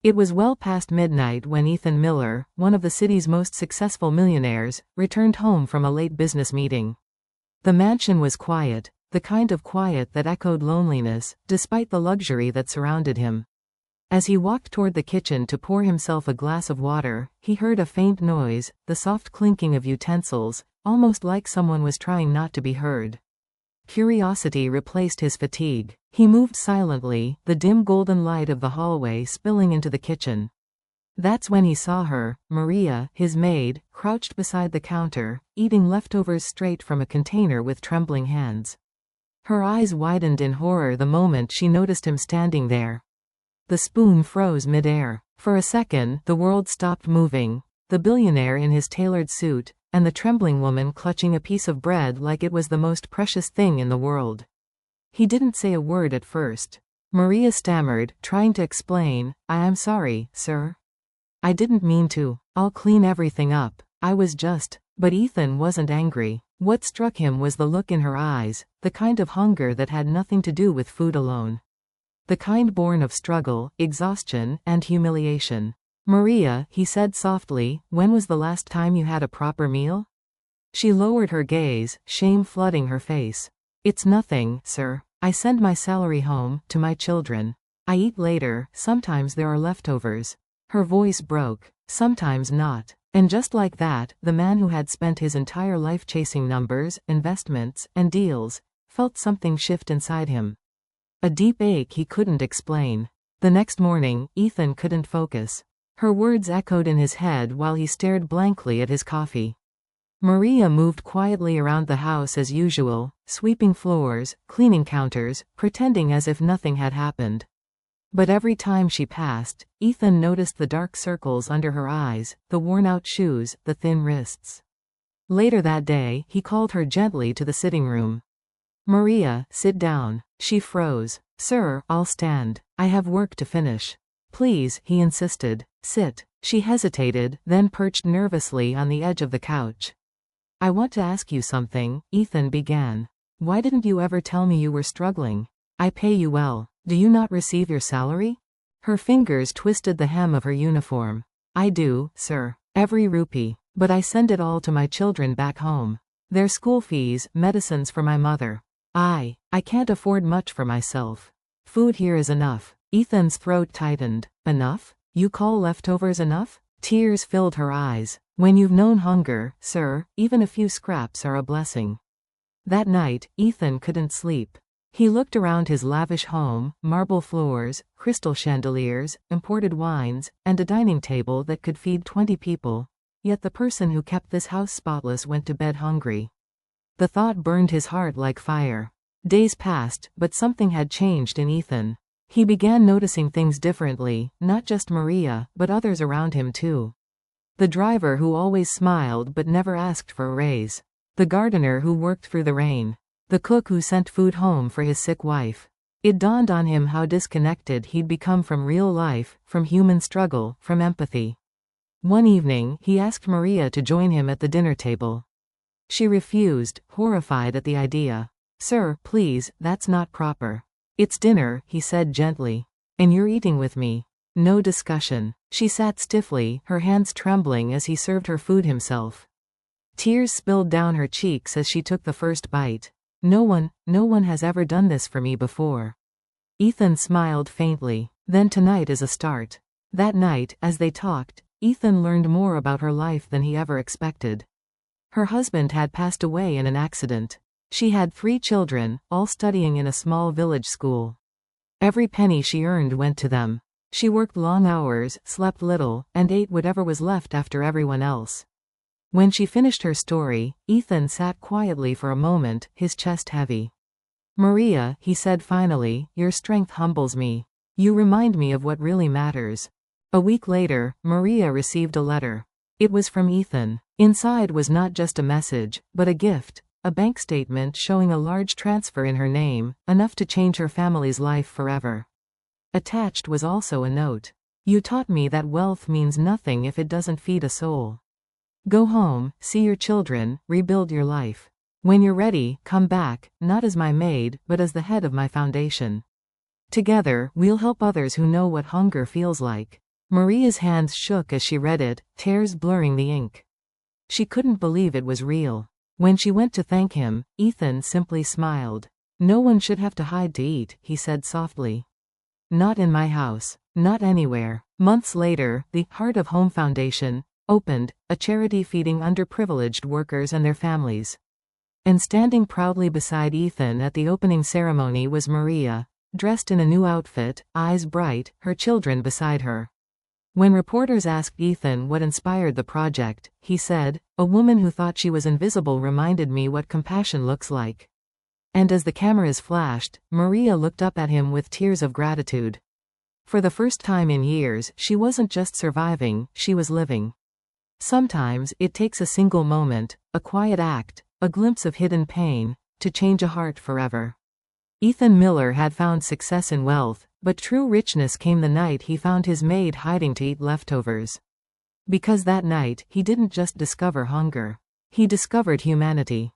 It was well past midnight when Ethan Miller, one of the city's most successful millionaires, returned home from a late business meeting. The mansion was quiet, the kind of quiet that echoed loneliness, despite the luxury that surrounded him. As he walked toward the kitchen to pour himself a glass of water, he heard a faint noise, the soft clinking of utensils, almost like someone was trying not to be heard. Curiosity replaced his fatigue. He moved silently, the dim golden light of the hallway spilling into the kitchen. That's when he saw her, Maria, his maid, crouched beside the counter, eating leftovers straight from a container with trembling hands. Her eyes widened in horror the moment she noticed him standing there. The spoon froze mid-air. For a second, the world stopped moving. The billionaire in his tailored suit, and the trembling woman clutching a piece of bread like it was the most precious thing in the world. He didn't say a word at first. Maria stammered, trying to explain, I'm sorry, sir. I didn't mean to. I'll clean everything up. I was just... But Ethan wasn't angry. What struck him was the look in her eyes, the kind of hunger that had nothing to do with food alone. The kind born of struggle, exhaustion, and humiliation. Maria, he said softly, when was the last time you had a proper meal? She lowered her gaze, shame flooding her face. It's nothing, sir. I send my salary home, to my children. I eat later, sometimes there are leftovers. Her voice broke. Sometimes not. And just like that, the man who had spent his entire life chasing numbers, investments, and deals, felt something shift inside him. A deep ache he couldn't explain. The next morning, Ethan couldn't focus. Her words echoed in his head while he stared blankly at his coffee. Maria moved quietly around the house as usual, sweeping floors, cleaning counters, pretending as if nothing had happened. But every time she passed, Ethan noticed the dark circles under her eyes, the worn-out shoes, the thin wrists. Later that day, he called her gently to the sitting room. Maria, sit down. She froze. Sir, I'll stand. I have work to finish. Please, he insisted. Sit. She hesitated, then perched nervously on the edge of the couch. I want to ask you something, Ethan began. Why didn't you ever tell me you were struggling? I pay you well. Do you not receive your salary? Her fingers twisted the hem of her uniform. I do, sir. Every rupee. But I send it all to my children back home. Their school fees, medicines for my mother. I can't afford much for myself. Food here is enough. Ethan's throat tightened. Enough? You call leftovers enough? Tears filled her eyes. When you've known hunger, sir, even a few scraps are a blessing. That night, Ethan couldn't sleep. He looked around his lavish home, marble floors, crystal chandeliers, imported wines, and a dining table that could feed 20 people. Yet the person who kept this house spotless went to bed hungry. The thought burned his heart like fire. Days passed, but something had changed in Ethan. He began noticing things differently, not just Maria, but others around him too. The driver who always smiled but never asked for a raise. The gardener who worked through the rain. The cook who sent food home for his sick wife. It dawned on him how disconnected he'd become from real life, from human struggle, from empathy. One evening, he asked Maria to join him at the dinner table. She refused, horrified at the idea. Sir, please, that's not proper. It's dinner, he said gently. And you're eating with me. No discussion. She sat stiffly, her hands trembling as he served her food himself. Tears spilled down her cheeks as she took the first bite. No one has ever done this for me before. Ethan smiled faintly. Then tonight is a start. That night, as they talked, Ethan learned more about her life than he ever expected. Her husband had passed away in an accident. She had 3 children, all studying in a small village school. Every penny she earned went to them. She worked long hours, slept little, and ate whatever was left after everyone else. When she finished her story, Ethan sat quietly for a moment, his chest heavy. Maria, he said finally, your strength humbles me. You remind me of what really matters. A week later, Maria received a letter. It was from Ethan. Inside was not just a message, but a gift, a bank statement showing a large transfer in her name, enough to change her family's life forever. Attached was also a note. You taught me that wealth means nothing if it doesn't feed a soul. Go home, see your children, rebuild your life. When you're ready, come back, not as my maid, but as the head of my foundation. Together, we'll help others who know what hunger feels like. Maria's hands shook as she read it, tears blurring the ink. She couldn't believe it was real. When she went to thank him, Ethan simply smiled. "No one should have to hide to eat," he said softly. "Not in my house. Not anywhere." Months later, the Heart of Home Foundation opened, a charity feeding underprivileged workers and their families. And standing proudly beside Ethan at the opening ceremony was Maria, dressed in a new outfit, eyes bright, her children beside her. When reporters asked Ethan what inspired the project, he said, "A woman who thought she was invisible reminded me what compassion looks like." And as the cameras flashed, Maria looked up at him with tears of gratitude. For the first time in years, she wasn't just surviving, she was living. Sometimes, it takes a single moment, a quiet act, a glimpse of hidden pain, to change a heart forever. Ethan Miller had found success in wealth, but true richness came the night he found his maid hiding to eat leftovers. Because that night, he didn't just discover hunger. He discovered humanity.